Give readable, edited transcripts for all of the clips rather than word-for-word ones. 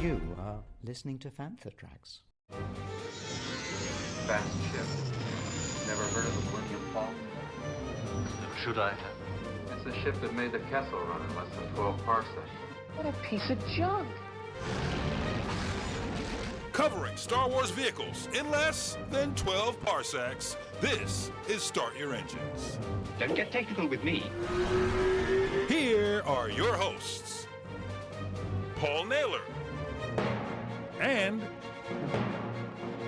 You are listening to Fantha Tracks. Fast ship. Never heard of the William Fall? Should I have? It's a ship that made the Kessel run in less than 12 parsecs. What a piece of junk. Covering Star Wars vehicles in less than 12 parsecs, this is Start Your Engines. Don't get technical with me. Here are your hosts, Paul Naylor and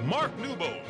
Mark Newbold.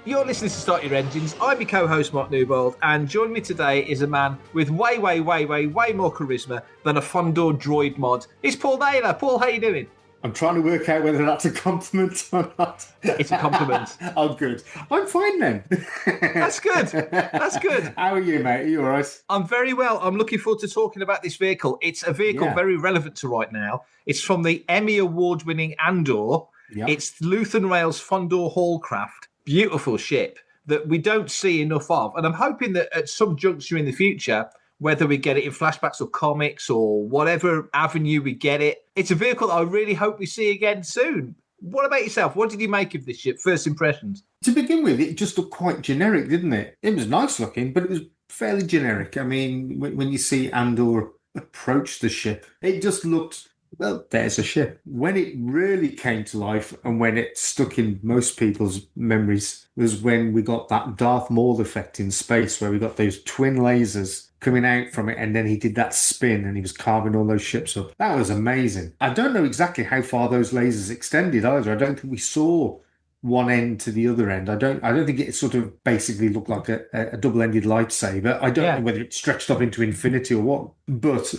You're listening to Start Your Engines. I'm your co-host, Mark Newbold, and joining me today is a man with way more charisma than a Fondor droid mod. It's Paul Naylor. Paul, how you doing? I'm trying to work out whether that's a compliment or not. It's a compliment. Oh, good. I'm fine then. That's good. That's good. How are you, mate? Are you all right? I'm very well. I'm looking forward to talking about this vehicle. It's a vehicle very relevant to right now. It's from the Emmy Award-winning Andor. Yep. It's Luthen Rael's Fondor Haulcraft. Beautiful ship that we don't see enough of. And I'm hoping that at some juncture in the future, whether we get it in flashbacks or comics or whatever avenue we get it, it's a vehicle that I really hope we see again soon. What about yourself? What did you make of this ship? First impressions? To begin with, it just looked quite generic, didn't it? It was nice looking, but it was fairly generic. I mean, when you see Andor approach the ship, it just looked... well, there's a ship. When it really came to life and when it stuck in most people's memories was when we got that Darth Maul effect in space, where we got those twin lasers coming out from it, and then he did that spin and he was carving all those ships up. That was amazing. I don't know exactly how far those lasers extended either. I don't think we saw one end to the other end. I don't think it sort of basically looked like a double-ended lightsaber. I don't know whether it stretched up into infinity or what, but...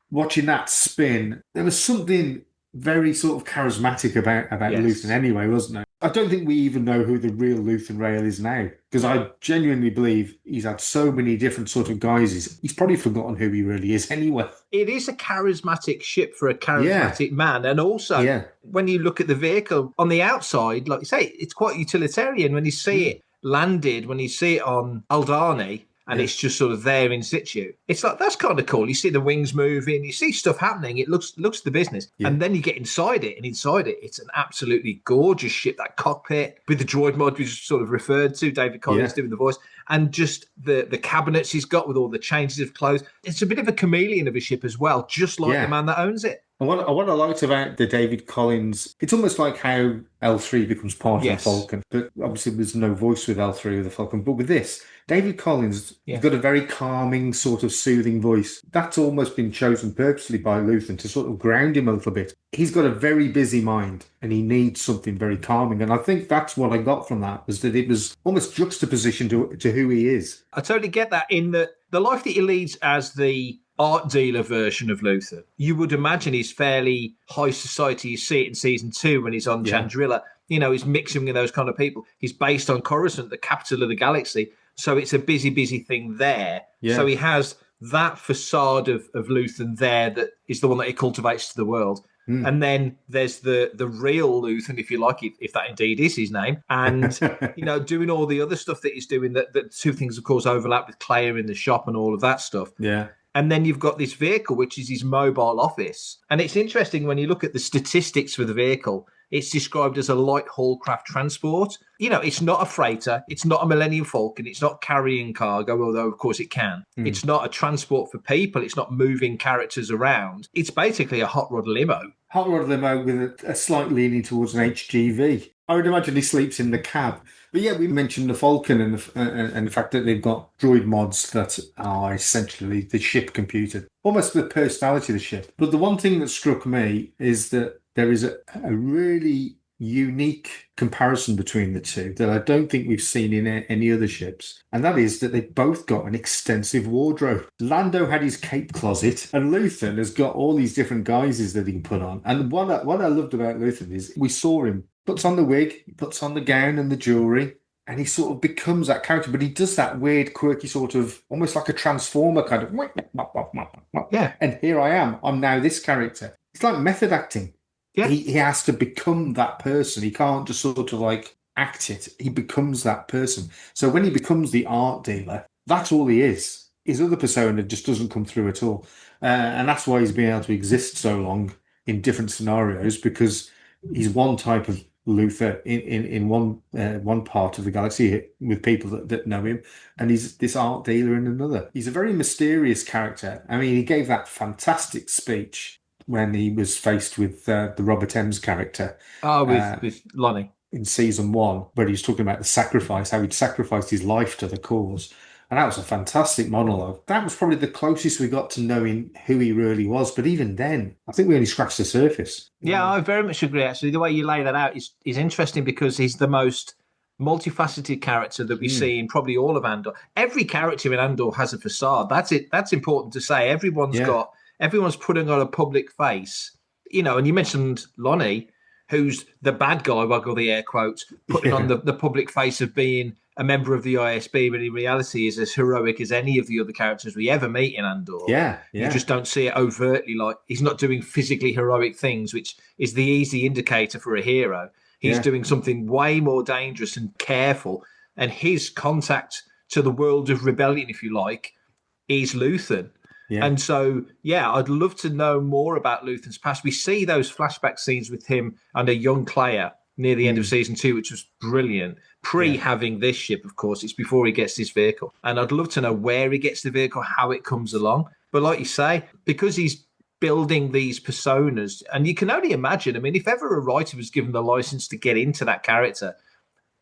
watching that spin, there was something very sort of charismatic about Luthen anyway, wasn't there? I don't think we even know who the real Luthen Rael is now, because I genuinely believe he's had so many different sort of guises. He's probably forgotten who he really is anyway. It is a charismatic ship for a charismatic man. And also, when you look at the vehicle on the outside, like you say, it's quite utilitarian. When you see it landed, when you see it on Aldhani, and it's just sort of there in situ. It's like, that's kind of cool. You see the wings moving, you see stuff happening. It looks the business. Yeah. And then you get inside it, and inside it, it's an absolutely gorgeous ship. That cockpit with the droid mod we just sort of referred to, David Collins doing the voice, and just the cabinets he's got with all the changes of clothes. It's a bit of a chameleon of a ship as well, just like the man that owns it. And what I liked about the David Collins, it's almost like how L3 becomes part of the Falcon. But obviously there's no voice with L3 or the Falcon. But with this, David Collins, he's got a very calming, sort of soothing voice. That's almost been chosen purposely by Luthen to sort of ground him a little bit. He's got a very busy mind and he needs something very calming. And I think that's what I got from that, was that it was almost juxtaposition to who he is. I totally get that in the life that he leads as the art dealer version of Luthen. You would imagine he's fairly high society. You see it in season 2 when he's on Chandrila. You know, he's mixing with those kind of people. He's based on Coruscant, the capital of the galaxy. So it's a busy thing there. Yeah. So he has that facade of Luthen there that is the one that he cultivates to the world. Mm. And then there's the real Luthen, if you like, if that indeed is his name. And, you know, doing all the other stuff that he's doing, that two things, of course, overlap with Claire in the shop and all of that stuff. Yeah. And then you've got this vehicle, which is his mobile office. And it's interesting when you look at the statistics for the vehicle, it's described as a light haulcraft transport. You know, it's not a freighter. It's not a Millennium Falcon. It's not carrying cargo, although, of course, it can. Mm. It's not a transport for people. It's not moving characters around. It's basically a hot rod limo. Hot rod limo with a slight leaning towards an HGV. I would imagine he sleeps in the cab. But yeah, we mentioned the Falcon and the fact that they've got droid mods that are essentially the ship computer, almost the personality of the ship. But the one thing that struck me is that there is a really unique comparison between the two that I don't think we've seen in any other ships. And that is that they've both got an extensive wardrobe. Lando had his cape closet, and Luthen has got all these different guises that he can put on. And what I loved about Luthen is we saw him puts on the wig, he puts on the gown and the jewellery, and he sort of becomes that character, but he does that weird, quirky sort of, almost like a transformer kind of, and here I am, I'm now this character. It's like method acting. Yeah. He has to become that person. He can't just sort of like act it. He becomes that person. So when he becomes the art dealer, that's all he is. his other persona just doesn't come through at all. And that's why he's been able to exist so long in different scenarios, because he's one type of Luther in one part of the galaxy with people that know him, and he's this art dealer in another. He's a very mysterious character. I mean, he gave that fantastic speech when he was faced with the Robert M's character. With Lonnie. In season 1, where he was talking about the sacrifice, how he'd sacrificed his life to the cause. And that was a fantastic monologue. That was probably the closest we got to knowing who he really was. But even then, I think we only scratched the surface. Yeah, I very much agree, actually. The way you lay that out is interesting, because he's the most multifaceted character that we see in probably all of Andor. Every character in Andor has a facade. That's it. That's important to say. Everyone's putting on a public face. You know, and you mentioned Lonnie, who's the bad guy, waggle the air quotes, putting on the public face of being a member of the ISB, but in reality is as heroic as any of the other characters we ever meet in Andor. Yeah. You just don't see it overtly, like he's not doing physically heroic things, which is the easy indicator for a hero. He's doing something way more dangerous and careful, and his contact to the world of rebellion, if you like, is Luthen. Yeah. And so, I'd love to know more about Luthen's past. We see those flashback scenes with him and a young Claire near the end of season 2, which was brilliant. Having this ship, of course, it's before he gets this vehicle. And I'd love to know where he gets the vehicle, how it comes along. But like you say, because he's building these personas, and you can only imagine, I mean, if ever a writer was given the license to get into that character,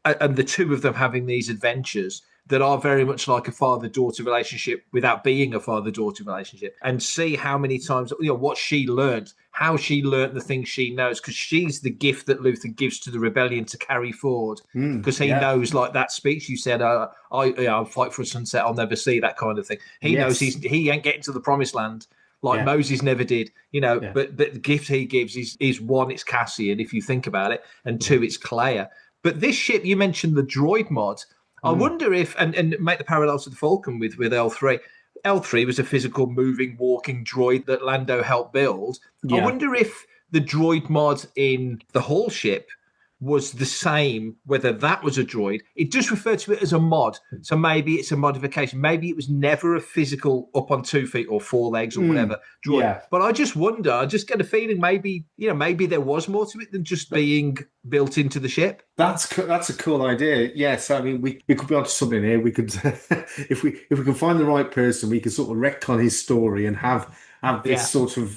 and the two of them having these adventures that are very much like a father-daughter relationship without being a father-daughter relationship, and see how many times, what she learned, how she learned the things she knows, because she's the gift that Luthen gives to the rebellion to carry forward, because he knows, like that speech you said, I'll fight for a sunset, I'll never see, that kind of thing. He knows he ain't getting to the promised land like Moses never did, but the gift he gives is one, it's Cassian, if you think about it, and two, it's Claire. But this ship, you mentioned the droid mod. I wonder if, and make the parallel to the Falcon with L3. L3 was a physical, moving, walking droid that Lando helped build. Yeah. I wonder if the droid mod in the Hall ship was the same, whether that was a droid. It just referred to it as a mod. So maybe it's a modification. Maybe it was never a physical up on 2 feet or 4 legs or whatever droid. Yeah. But I just wonder, I just get a feeling maybe there was more to it than just being built into the ship. That's a cool idea. Yes, I mean, we could be onto something here. We could, if we can find the right person, we could sort of retcon his story and have this sort of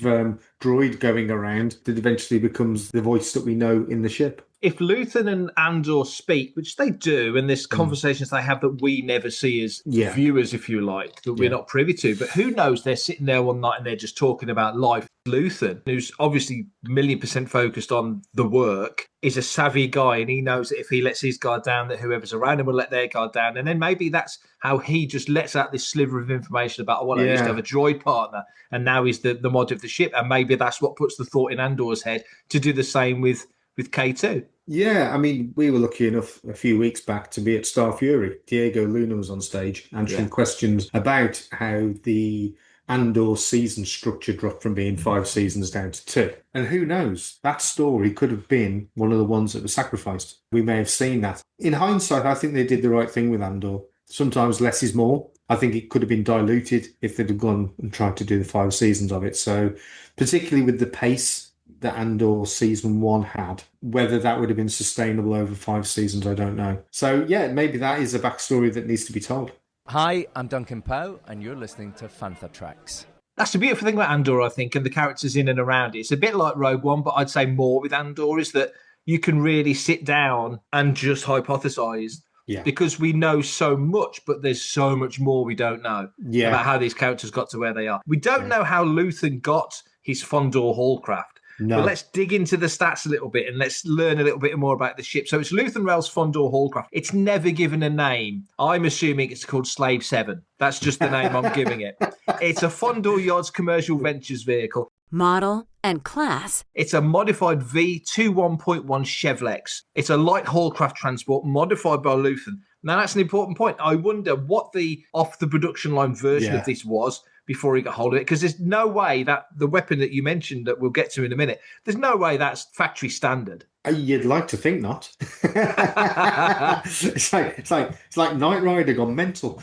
droid going around that eventually becomes the voice that we know in the ship. If Luthen and Andor speak, which they do, and there's conversations they have that we never see as viewers, if you like, that we're not privy to, but who knows, they're sitting there one night and they're just talking about life. Luthen, who's obviously 1,000,000% focused on the work, is a savvy guy, and he knows that if he lets his guard down, that whoever's around him will let their guard down. And then maybe that's how he just lets out this sliver of information about, I used to have a droid partner, and now he's the mod of the ship. And maybe that's what puts the thought in Andor's head to do the same with K2. Yeah, I mean, we were lucky enough a few weeks back to be at Star Fury. Diego Luna was on stage answering questions about how the Andor season structure dropped from being 5 seasons down to 2. And who knows, that story could have been one of the ones that was sacrificed. We may have seen that. In hindsight, I think they did the right thing with Andor. Sometimes less is more. I think it could have been diluted if they'd have gone and tried to do the 5 seasons of it. So particularly with the pace that Andor season 1 had, whether that would have been sustainable over 5 seasons, I don't know. So maybe that is a backstory that needs to be told. Hi, I'm Duncan Poe, and you're listening to Fantha Tracks. That's the beautiful thing about Andor, I think, and the characters in and around it. It's a bit like Rogue One, but I'd say more with Andor is that you can really sit down and just hypothesize. Yeah. Because we know so much, but there's so much more we don't know about how these characters got to where they are. We don't know how Luthen got his Fondor Haulcraft. No. But let's dig into the stats a little bit and let's learn a little bit more about the ship. So it's Luthen Rael's Fondor Haulcraft. It's never given a name. I'm assuming it's called Slave 7. That's just the name I'm giving it. It's a Fondor Yards commercial ventures vehicle. Model and class. It's a modified V-21.1 Chevlex. It's a light haulcraft transport modified by Luthen. Now, that's an important point. I wonder what the off-the-production line version of this was before he got hold of it, because there's no way that the weapon that you mentioned that we'll get to in a minute, there's no way that's factory standard. You'd like to think not. It's like Knight Rider gone mental.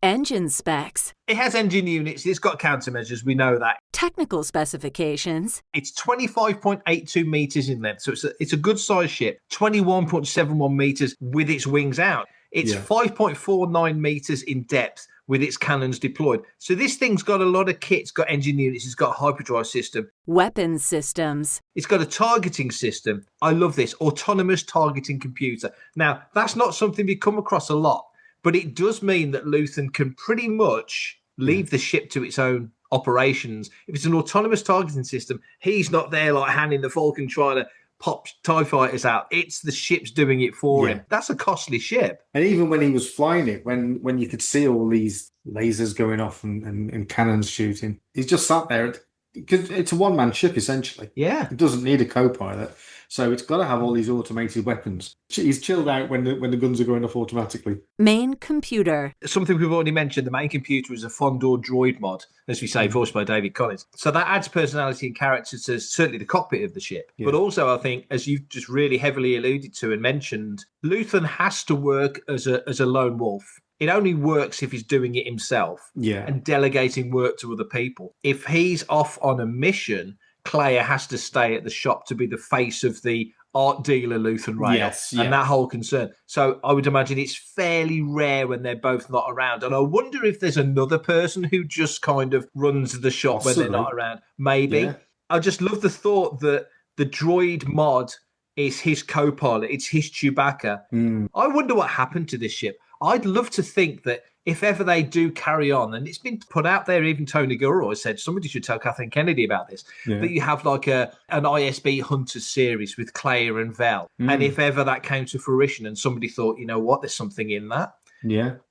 Engine specs. It has engine units. It's got countermeasures. We know that. Technical specifications. It's 25.82 meters in length, so it's a good size ship. 21.71 meters with its wings out. It's 5.49 meters in depth with its cannons deployed. So this thing's got a lot of kit. It's got engine units. It's got a hyperdrive system. Weapons systems. It's got a targeting system. I love this. Autonomous targeting computer. Now, that's not something we come across a lot, but it does mean that Luthen can pretty much leave the ship to its own operations. If it's an autonomous targeting system, he's not there like handing the Falcon trying to pop TIE fighters out. It's the ship's doing it for him. That's a costly ship. And even when he was flying it, when you could see all these lasers going off and cannons shooting, he's just sat there. Because it's a one-man ship, essentially. Yeah. It doesn't need a co-pilot. So it's got to have all these automated weapons. He's chilled out when the guns are going off automatically. Main computer. Something we've already mentioned, the main computer is a Fondor droid mod, as we say, voiced by David Collins. So that adds personality and character to certainly the cockpit of the ship. Yeah. But also, I think, as you've just really heavily alluded to and mentioned, Luthen has to work as a lone wolf. It only works if he's doing it himself and delegating work to other people. If he's off on a mission, Claire has to stay at the shop to be the face of the art dealer, Luthen Rael, and that whole concern. So I would imagine it's fairly rare when they're both not around. And I wonder if there's another person who just kind of runs the shop when they're not around. Maybe. Yeah. I just love the thought that the droid mod is his co-pilot. It's his Chewbacca. I wonder what happened to this ship. I'd love to think that if ever they do carry on, and it's been put out there, even Tony Gilroy said, somebody should tell Kathleen Kennedy about this, that you have like an ISB Hunters series with Claire and Vel. And if ever that came to fruition and somebody thought, you know what, there's something in that,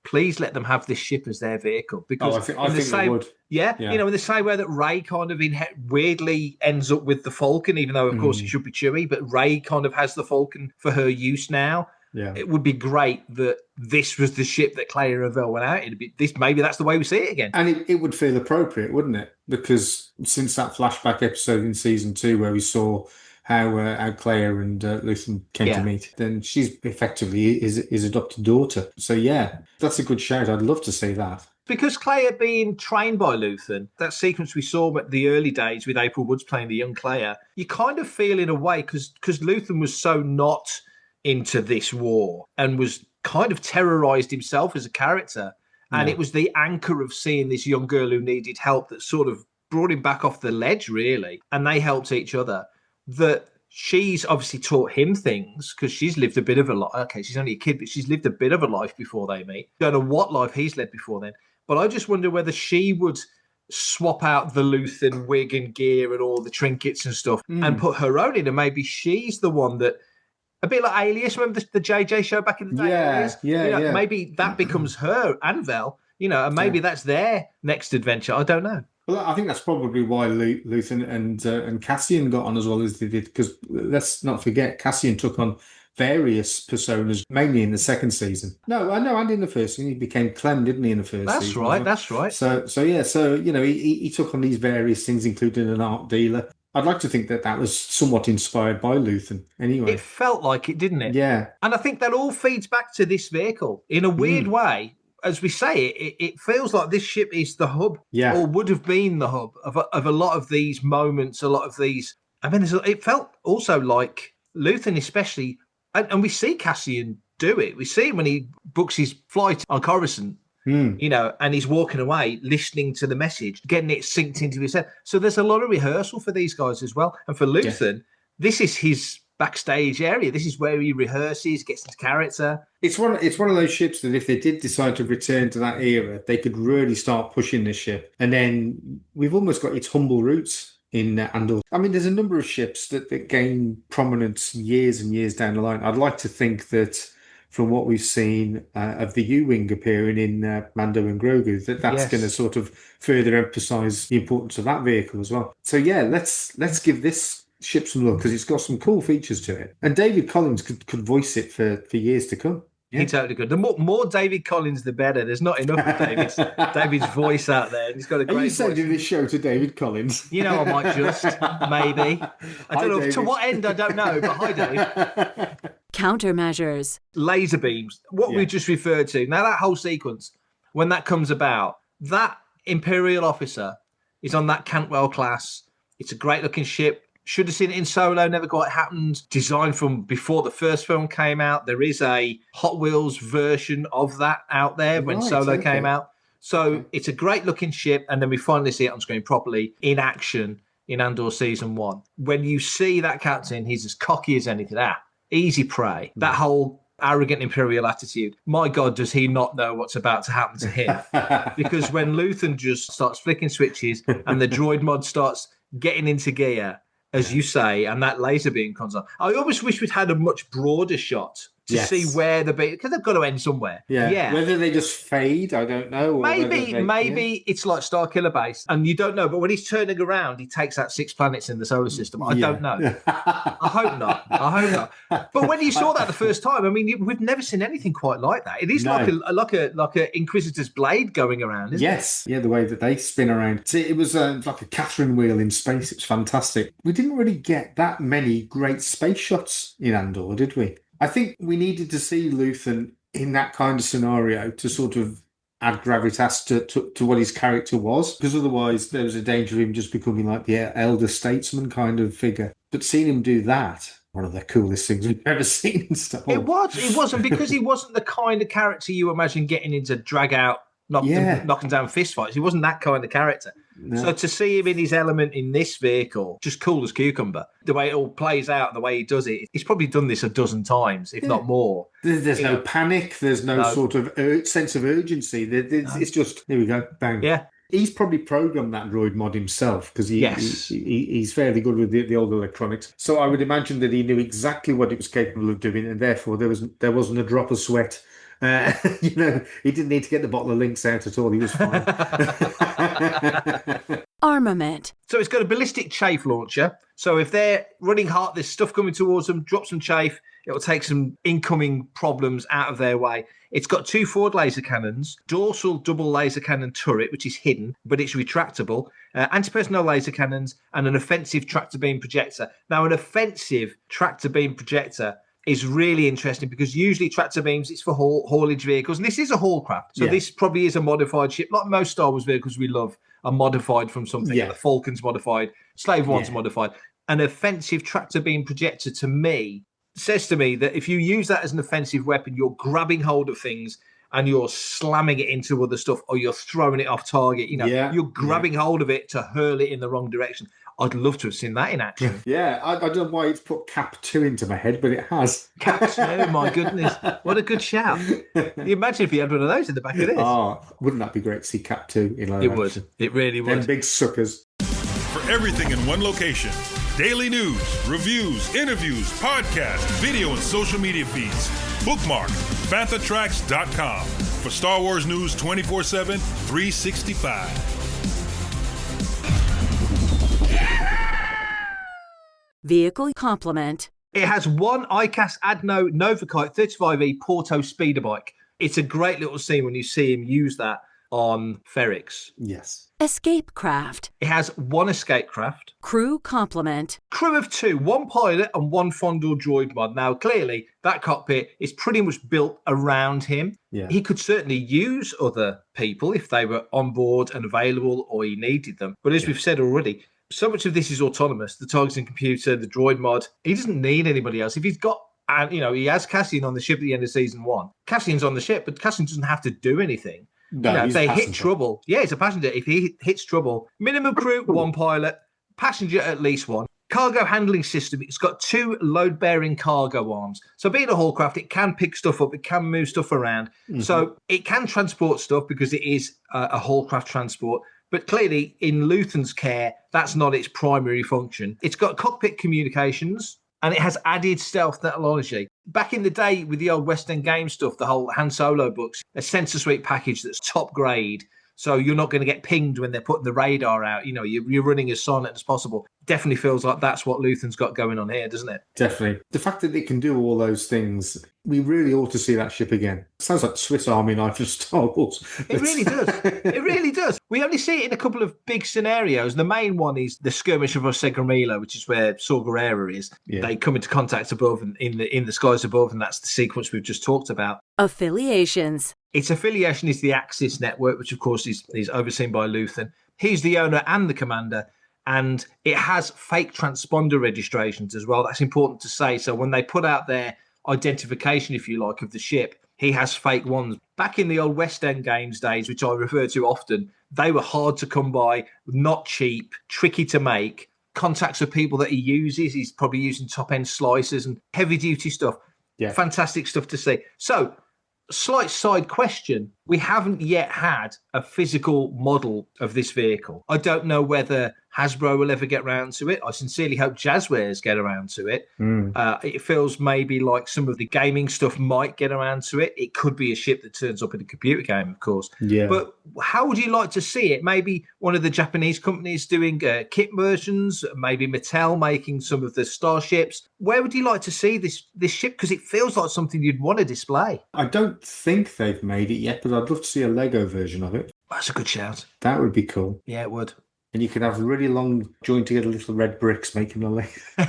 please let them have this ship as their vehicle. Because I think they would. Yeah, you know, in the same way that Rey kind of weirdly ends up with the Falcon, even though, of course, it should be Chewie, but Rey kind of has the Falcon for her use now. Yeah, it would be great that this was the ship that Claire and Vel went out. It'd be this. Maybe that's the way we see it again. And it would feel appropriate, wouldn't it? Because since that flashback episode in season 2 where we saw how Claire and Luthen came to meet, then she's effectively his adopted daughter. So yeah, that's a good shout. I'd love to see that. Because Claire being trained by Luthen, that sequence we saw at the early days with April Woods playing the young Claire, you kind of feel in a way, because Luthen was so not into this war and was kind of terrorized himself as a character. And it was the anchor of seeing this young girl who needed help that sort of brought him back off the ledge, really. And they helped each other. That she's obviously taught him things because she's lived a bit of a life. Okay, she's only a kid, but she's lived a bit of a life before they meet. Don't know what life he's led before then. But I just wonder whether she would swap out the Luthen wig and gear and all the trinkets and stuff and put her own in. And maybe she's the one that, a bit like Alias, remember the JJ show back in the day? Yeah. Maybe that becomes her and Vel, and maybe that's their next adventure. I don't know. Well, I think that's probably why Luthen and Cassian got on as well as they did, because let's not forget, Cassian took on various personas, mainly in the second season. No, I know, and in the first season. He became Clem, didn't he, in the first season? That's right. So he took on these various things, including an art dealer. I'd like to think that was somewhat inspired by Luthen, anyway. It felt like it, didn't it? Yeah. And I think that all feeds back to this vehicle. In a weird way, as we say, it feels like this ship is the hub, or would have been the hub of a lot of these moments, a lot of these. I mean, it felt also like Luthen especially, and we see Cassian do it. We see him when he books his flight on Coruscant. And he's walking away, listening to the message, getting it synced into his head. So there's a lot of rehearsal for these guys as well. And for Luthen, this is his backstage area. This is where he rehearses, gets into character. It's one of those ships that if they did decide to return to that era, they could really start pushing this ship. And then we've almost got its humble roots in Andor. I mean, there's a number of ships that gain prominence years and years down the line. I'd like to think that from what we've seen of the U-Wing appearing in Mando and Grogu, that's going to sort of further emphasise the importance of that vehicle as well. So yeah, let's give this ship some love because it's got some cool features to it. And David Collins could voice it for years to come. He totally could. The more David Collins, the better. There's not enough of David's voice out there. He's got a great Are you voice. sending this show to David Collins? You know, I might just, maybe. I don't know David. to what end, I don't know, but hi, Dave. Countermeasures. Laser beams, what we just referred to. Now, that whole sequence, when that comes about, that Imperial officer is on that Cantwell class. It's a great-looking ship. Should have seen it in Solo, never quite happened. Designed from before the first film came out. There is a Hot Wheels version of that out there when Solo came out. So it's a great-looking ship, and then we finally see it on screen properly in action in Andor Season 1. When you see that captain, he's as cocky as anything. Easy prey. That whole arrogant Imperial attitude. My God, does he not know what's about to happen to him? Because when Luthen just starts flicking switches and the droid mod starts getting into gear, as you say, and that laser beam comes on. I always wish we'd had a much broader shot to see where the beam, because they've got to end somewhere. Yeah. Whether they just fade, I don't know. Or maybe it's like Starkiller Base, and you don't know. But when he's turning around, he takes out 6 planets in the solar system. I don't know. I hope not. But when you saw that the first time, I mean, we've never seen anything quite like that. It is like a Inquisitor's blade going around, isn't it? Yes. Yeah, the way that they spin around. See, it was like a Catherine wheel in space. It was fantastic. We didn't really get that many great space shots in Andor, did we? I think we needed to see Luthen in that kind of scenario to sort of add gravitas to what his character was, because otherwise there was a danger of him just becoming like the elder statesman kind of figure. But seeing him do that, one of the coolest things we've ever seen in Star Wars. It wasn't because he wasn't the kind of character you imagine getting into drag out, knocking down fist fights. He wasn't that kind of character. No. So to see him in his element in this vehicle, just cool as cucumber. The way it all plays out, the way he does it, he's probably done this a dozen times, if not more. There's no panic. There's no sort of sense of urgency. It's just, here we go, bang. Yeah. He's probably programmed that droid mod himself because he's fairly good with the old electronics. So I would imagine that he knew exactly what it was capable of doing, and therefore there wasn't a drop of sweat. He didn't need to get the bottle of Lynx out at all. He was fine. Armament. So it's got a ballistic chaff launcher. So if they're running hot, there's stuff coming towards them, drop some chaff, it will take some incoming problems out of their way. It's got 2 forward laser cannons, dorsal double laser cannon turret, which is hidden, but it's retractable, anti-personnel laser cannons, and an offensive tractor beam projector. Now, an offensive tractor beam projector is really interesting because usually tractor beams, it's for haulage vehicles. And this is a haulcraft. So this probably is a modified ship. Like most Star Wars vehicles we love are modified from something. The Falcon's modified, Slave One's modified. An offensive tractor beam projector, to me, says to me that if you use that as an offensive weapon, you're grabbing hold of things and you're slamming it into other stuff, or you're throwing it off target. You're grabbing hold of it to hurl it in the wrong direction. I'd love to have seen that in action. I don't know why it's put Cap 2 into my head, but it has. Cap 2, my goodness. What a good shout. You imagine if you had one of those in the back of this. Oh, wouldn't that be great to see Cap 2 in live It action? would. It really would. Them big suckers. For everything in one location, daily news, reviews, interviews, podcasts, video and social media feeds, bookmark fanthatracks.com for Star Wars news 24/7, 365. Vehicle complement. It has one ICAS Adno Novakite 35E Porto speeder bike. It's a great little scene when you see him use that on Ferrix. Yes. Escape craft. It has one escape craft. Crew complement. Crew of 2, 1 pilot and 1 Fondor droid mod. Now, clearly, that cockpit is pretty much built around him. Yeah. He could certainly use other people if they were on board and available or he needed them. But as we've said already, so much of this is autonomous. The targeting computer, the droid mod. He doesn't need anybody else. If he's got, and he has Cassian on the ship at the end of season 1. Cassian's on the ship, but Cassian doesn't have to do anything. No, if they hit trouble, he's a passenger. If he hits trouble, minimum crew, 1 pilot, passenger at least 1. Cargo handling system, it's got 2 load-bearing cargo arms. So being a haulcraft, it can pick stuff up, it can move stuff around. Mm-hmm. So it can transport stuff because it is a haulcraft transport. But clearly, in Luthen's care, that's not its primary function. It's got cockpit communications, and it has added stealth technology. Back in the day with the old West End game stuff, the whole Han Solo books, a sensor suite package that's top grade, so you're not going to get pinged when they're putting the radar out. You're running as silent as possible. Definitely feels like that's what Luthen's got going on here, doesn't it? Definitely. The fact that it can do all those things We really ought to see that ship again. Sounds like the Swiss Army knife of Star Wars. It really does. It really does. We only see it in a couple of big scenarios. The main one is the skirmish of Segramila, which is where Saw Gerrera is. Yeah. They come into contact above and in the skies above, and that's the sequence we've just talked about. Affiliations. Its affiliation is the Axis network, which of course is overseen by Luthen. He's the owner and the commander, and it has fake transponder registrations as well. That's important to say. So when they put out their identification, if you like, of the ship, he has fake ones. Back in the old West End Games days, which I refer to often, they were hard to come by, not cheap, tricky to make. Contacts of people that he uses, he's probably using top-end slicers and heavy-duty stuff. Yeah. Fantastic stuff to see. So, slight side question. We haven't yet had a physical model of this vehicle. I don't know whether Hasbro will ever get around to it. I sincerely hope Jazzwares get around to it. It feels maybe like some of the gaming stuff might get around to it. It could be a ship that turns up in a computer game, of course. Yeah. But how would you like to see it? Maybe one of the Japanese companies doing kit versions, maybe Mattel making some of the starships. Where would you like to see this ship? Because it feels like something you'd want to display. I don't think they've made it yet, but I'd love to see a Lego version of it. That's a good shout. That would be cool. Yeah, it would. And you could have really long, joined together little red bricks making a leg. But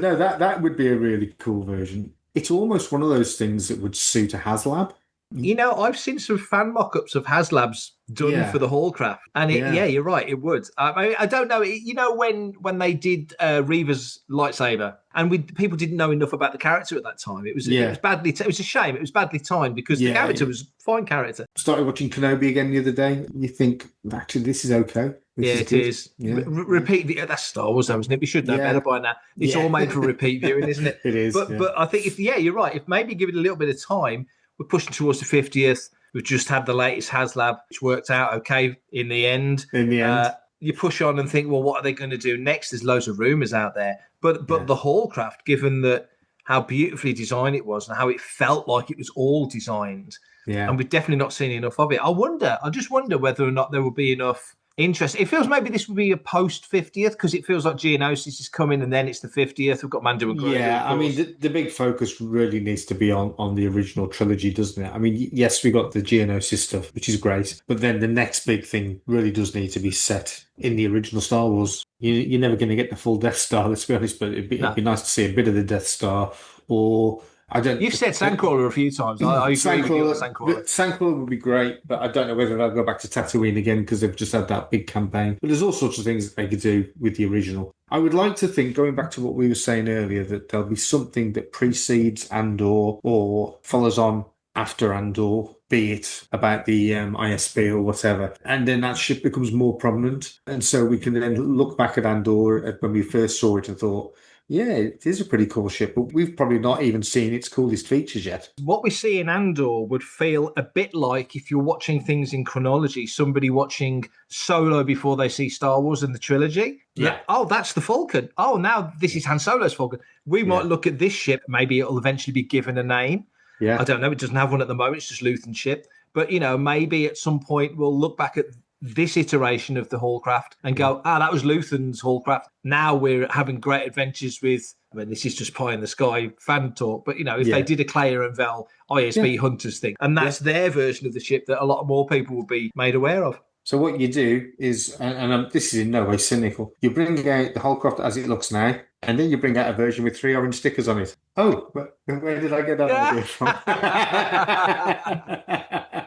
no, that would be a really cool version. It's almost one of those things that would suit a HasLab. You know, I've seen some fan mock-ups of HasLabs done for the Haulcraft. And you're right, it would. I don't know. You know, when they did Reva's lightsaber, and people didn't know enough about the character at that time. It was badly. It was a shame. It was badly timed because the character was a fine character. Started watching Kenobi again the other day. And you think, actually, this is okay. It is. Yeah. Repeat. That's Star Wars, though, isn't it? We should know better by now. It's all made for repeat viewing, isn't it? It is. But I think you're right. If maybe give it a little bit of time. We're pushing towards the 50th. We've just had the latest HasLab, which worked out okay in the end. You push on and think, well, what are they going to do next? There's loads of rumours out there. But the Haulcraft, given that how beautifully designed it was and how it felt like it was all designed, and we've definitely not seen enough of it. I just wonder whether or not there will be enough interest. It feels maybe this would be a post 50th because it feels like Geonosis is coming and then it's the 50th. We've got Mando and Grogu. Yeah, I mean, the big focus really needs to be on the original trilogy, doesn't it? I mean, yes, we got the Geonosis stuff, which is great, but then the next big thing really does need to be set in the original Star Wars. You're never going to get the full Death Star, let's be honest, but it'd be nice to see a bit of the Death Star or... You've said Sandcrawler a few times. I agree with you on Sandcrawler. Sandcrawler would be great, but I don't know whether they'll go back to Tatooine again because they've just had that big campaign. But there's all sorts of things that they could do with the original. I would like to think, going back to what we were saying earlier, that there'll be something that precedes Andor or follows on after Andor, be it about the ISB or whatever. And then that ship becomes more prominent. And so we can then look back at Andor when we first saw it and thought, yeah, it is a pretty cool ship, but we've probably not even seen its coolest features yet. What we see in Andor would feel a bit like, if you're watching things in chronology, somebody watching Solo before they see Star Wars and the trilogy. Yeah. Oh, that's the Falcon. Oh, now this is Han Solo's Falcon. We might look at this ship. Maybe it'll eventually be given a name. Yeah. I don't know. It doesn't have one at the moment. It's just Luthen's ship. But, maybe at some point we'll look back at this iteration of the Haulcraft and go, that was Luthen's Haulcraft. Now we're having great adventures with, this is just pie in the sky fan talk, but, if they did a Claire and Vel ISB Hunters thing, and that's their version of the ship that a lot more people will be made aware of. So what you do is, and this is in no way cynical, you bring out the Haulcraft as it looks now, and then you bring out a version with 3 orange stickers on it. Oh, where did I get that idea from?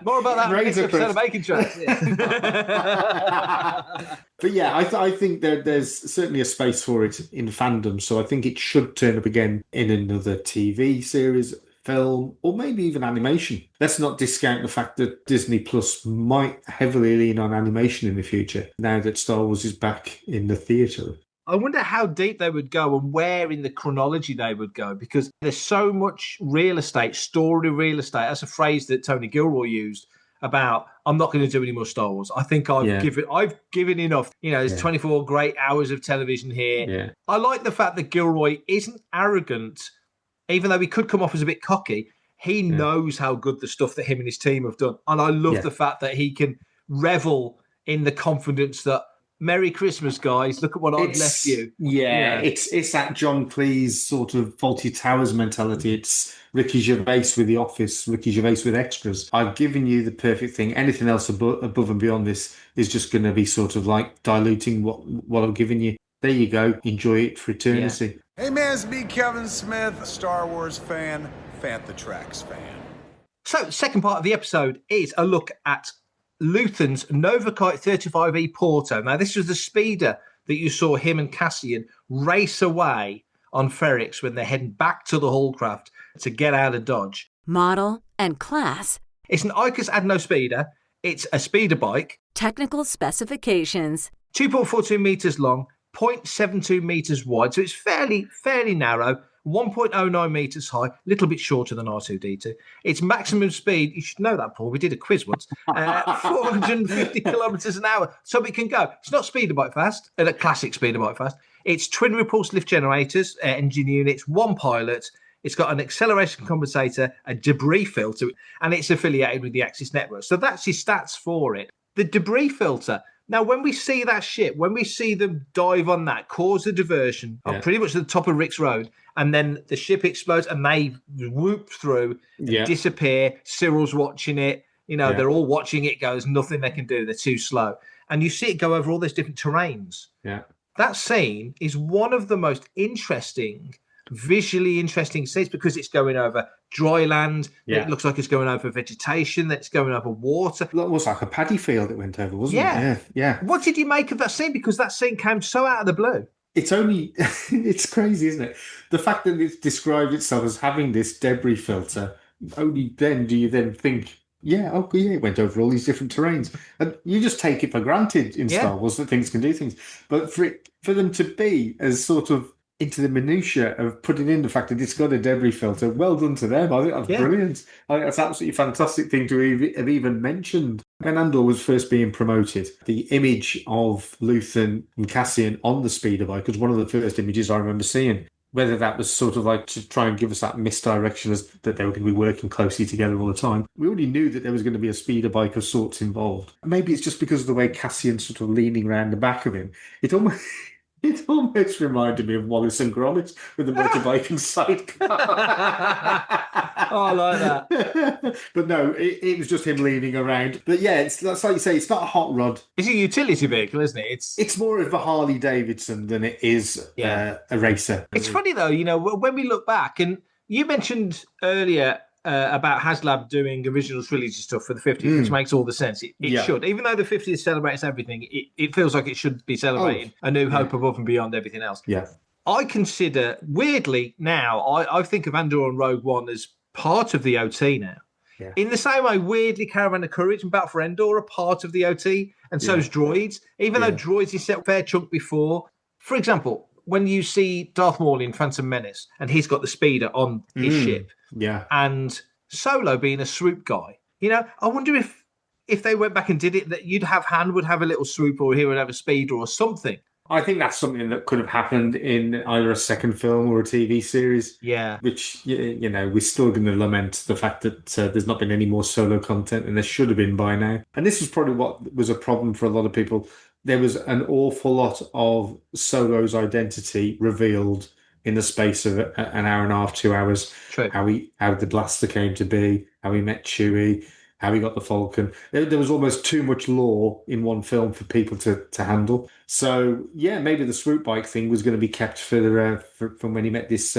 More about that next episode of Making Tracks. But yeah, I think there's certainly a space for it in fandom, so I think it should turn up again in another TV series, film, or maybe even animation. Let's not discount the fact that Disney Plus might heavily lean on animation in the future, now that Star Wars is back in the theatre. I wonder how deep they would go and where in the chronology they would go, because there's so much real estate, story real estate. That's a phrase that Tony Gilroy used about, I'm not going to do any more Star Wars. I think I've given enough. There's 24 great hours of television here. Yeah. I like the fact that Gilroy isn't arrogant, even though he could come off as a bit cocky. He knows how good the stuff that him and his team have done. And I love the fact that he can revel in the confidence that Merry Christmas, guys. Look at what I've left you. Yeah, it's that John Cleese sort of Fawlty Towers mentality. It's Ricky Gervais with The Office, Ricky Gervais with Extras. I've given you the perfect thing. Anything else above and beyond this is just going to be sort of like diluting what I've given you. There you go. Enjoy it for eternity. Yeah. Hey man, it's me, Kevin Smith, Star Wars fan, Fantha Tracks fan. So, second part of the episode is a look at Luthen's Novakite 35E Porto. Now, this was the speeder that you saw him and Cassian race away on Ferrix when they're heading back to the Haulcraft to get out of Dodge. Model and class. It's an Icus Adno speeder. It's a speeder bike. Technical specifications. 2.42 metres long, 0.72 metres wide, so it's fairly narrow. 1.09 metres high, a little bit shorter than R2-D2. Its maximum speed, you should know that, Paul, we did a quiz once, 450 kilometres an hour. So it can go. It's not speeder bike fast, a classic speeder bike fast. It's twin repulse lift generators, engine units, one pilot. It's got an acceleration compensator, a debris filter, and it's affiliated with the Axis network. So that's your stats for it. The debris filter. Now, when we see that ship, when we see them dive on that, cause a diversion on pretty much the top of Rick's Road, and then the ship explodes and they whoop through and disappear. Cyril's watching it. They're all watching it go. There's nothing they can do. They're too slow. And you see it go over all those different terrains. Yeah. That scene is one of the most visually interesting scenes because it's going over dry land. Yeah. It looks like it's going over vegetation. That's going over water. It was like a paddy field it went over, wasn't it? Yeah. What did you make of that scene? Because that scene came so out of the blue. It's crazy, isn't it? The fact that it's described itself as having this debris filter, only then do you then think, it went over all these different terrains. And you just take it for granted in Star Wars that things can do things. But for them to be as sort of into the minutiae of putting in the fact that it's got a debris filter, well done to them. I think that's brilliant. I think that's absolutely fantastic thing to have even mentioned. When Andor was first being promoted, the image of Luthen and Cassian on the speeder bike was one of the first images I remember seeing. Whether that was sort of like to try and give us that misdirection as that they were going to be working closely together all the time. We already knew that there was going to be a speeder bike of sorts involved. Maybe it's just because of the way Cassian's sort of leaning around the back of him. It almost reminded me of Wallace and Gromit with the motorbike and sidecar. I like that. But no, it was just him leaning around. But yeah, that's like you say, it's not a hot rod. It's a utility vehicle, isn't it? It's more of a Harley Davidson than it is a racer. It's funny though, when we look back, and you mentioned earlier about HasLab doing original trilogy stuff for the 50th, which makes all the sense. It should. Even though the 50th celebrates everything, it feels like it should be celebrating A New Hope above and beyond everything else. Yeah. I consider, weirdly now, I think of Andor and Rogue One as part of the OT now. Yeah. In the same way, weirdly, Caravan of Courage and Battle for Endor are part of the OT, and so is Droids. Even though Droids is set a fair chunk before. For example, when you see Darth Maul in Phantom Menace, and he's got the speeder on his ship, and Solo being a swoop guy, I wonder if they went back and did it, that Han would have a little swoop, or he would have a speeder or something. I think that's something that could have happened in either a second film or a TV series. Yeah. Which, we're still going to lament the fact that there's not been any more Solo content, and there should have been by now. And this was probably what was a problem for a lot of people. There was an awful lot of Solo's identity revealed in the space of an hour and a half, 2 hours. True. How the blaster came to be, how he met Chewie, how he got the Falcon. There was almost too much lore in one film for people to handle. So, maybe the swoop bike thing was going to be kept from when he met this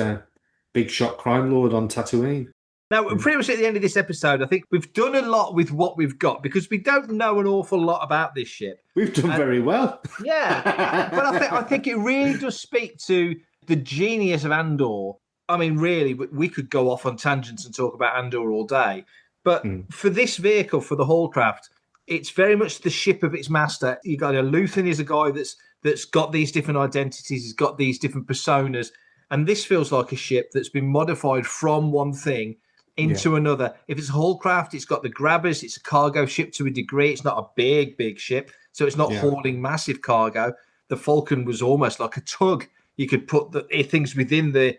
big shot crime lord on Tatooine. Now, we're pretty much at the end of this episode. I think we've done a lot with what we've got because we don't know an awful lot about this ship. We've done very well. Yeah. But I think it really does speak to the genius of Andor. I mean, really, we could go off on tangents and talk about Andor all day. But for this vehicle, for the Haulcraft, it's very much the ship of its master. You got Luthen is a guy that's got these different identities. He's got these different personas. And this feels like a ship that's been modified from one thing into another. If it's a Haulcraft, it's got the grabbers. It's a cargo ship to a degree. It's not a big ship. So it's not hauling massive cargo. The Falcon was almost like a tug. You could put the things within the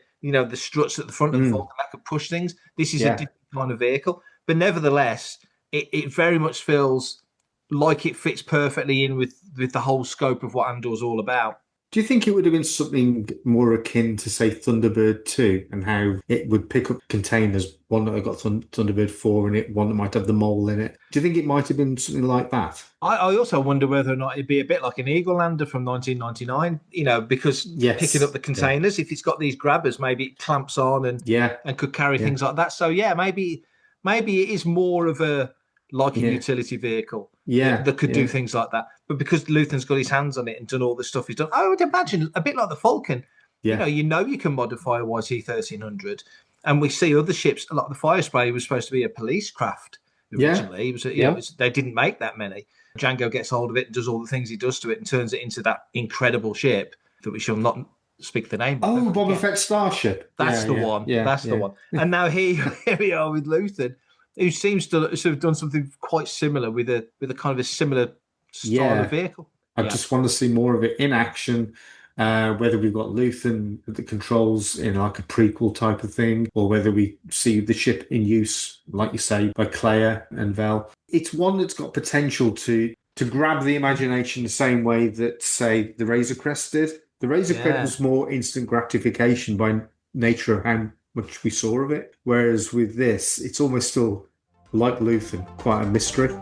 struts at the front of the Falcon that could push things. This is a different kind of vehicle. But nevertheless, it very much feels like it fits perfectly in with the whole scope of what Andor's all about. Do you think it would have been something more akin to, say, Thunderbird 2 and how it would pick up containers, one that got Thunderbird 4 in it, one that might have the mole in it? Do you think it might have been something like that? I also wonder whether or not it'd be a bit like an Eagle Lander from 1999, because picking up the containers, if it's got these grabbers, maybe it clamps on and could carry things like that. So, maybe it is more of a utility vehicle that could do things like that. But because Luthen's got his hands on it and done all the stuff he's done, I would imagine a bit like the Falcon. Yeah. You can modify a YT-1300. And we see other ships, like the Fire Spray was supposed to be a police craft originally. They didn't make that many. Django gets hold of it and does all the things he does to it and turns it into that incredible ship that we shall not speak the name of. Oh, Boba Fett Starship. That's the one. That's the one. And now here we are with Luthen, who seems to sort of done something quite similar with a kind of a similar style of vehicle. I just want to see more of it in action, whether we've got Luthen at the controls in like a prequel type of thing, or whether we see the ship in use, like you say, by Clea and Vel. It's one that's got potential to grab the imagination the same way that, say, the Razor Crest did. The Razor Crest was more instant gratification by nature of how much we saw of it, whereas with this, it's almost still, like Luthen, quite a mystery.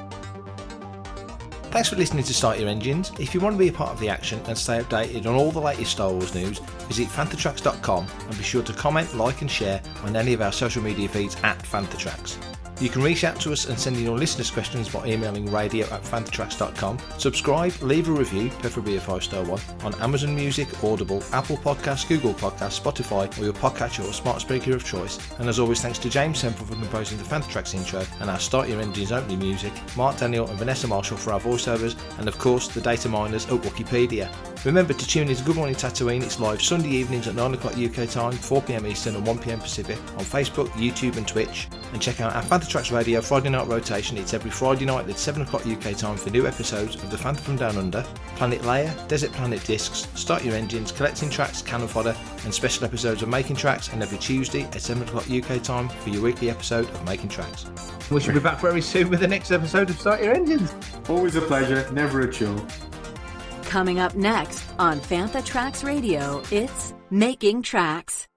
Thanks for listening to Start Your Engines. If you want to be a part of the action and stay updated on all the latest Star Wars news, visit fanthatracks.com and be sure to comment, like and share on any of our social media feeds at Fanthatracks. You can reach out to us and send in your listeners' questions by emailing radio@fanthatracks.com. Subscribe, leave a review, preferably a 5-star one, on Amazon Music, Audible, Apple Podcasts, Google Podcasts, Spotify, or your podcatcher or smart speaker of choice. And as always, thanks to James Semple for composing the Fanthatracks intro and our Start Your Engines opening music, Mark Daniel and Vanessa Marshall for our voiceovers, and of course the data miners at Wikipedia. Remember to tune in to Good Morning Tatooine. It's live Sunday evenings at 9 o'clock UK time, 4 PM Eastern and 1 PM Pacific on Facebook, YouTube and Twitch. And check out our Fanthatracks Radio Friday night rotation. It's every Friday night at 7 o'clock UK time for new episodes of The Phantom from Down Under, Planet Leia, Desert Planet Discs, Start Your Engines, Collecting Tracks, Cannon Fodder, and special episodes of Making Tracks, and every Tuesday at 7 o'clock UK time for your weekly episode of Making Tracks. We shall be back very soon with the next episode of Start Your Engines. Always a pleasure, never a chore. Coming up next on Fanthatracks Radio, it's Making Tracks.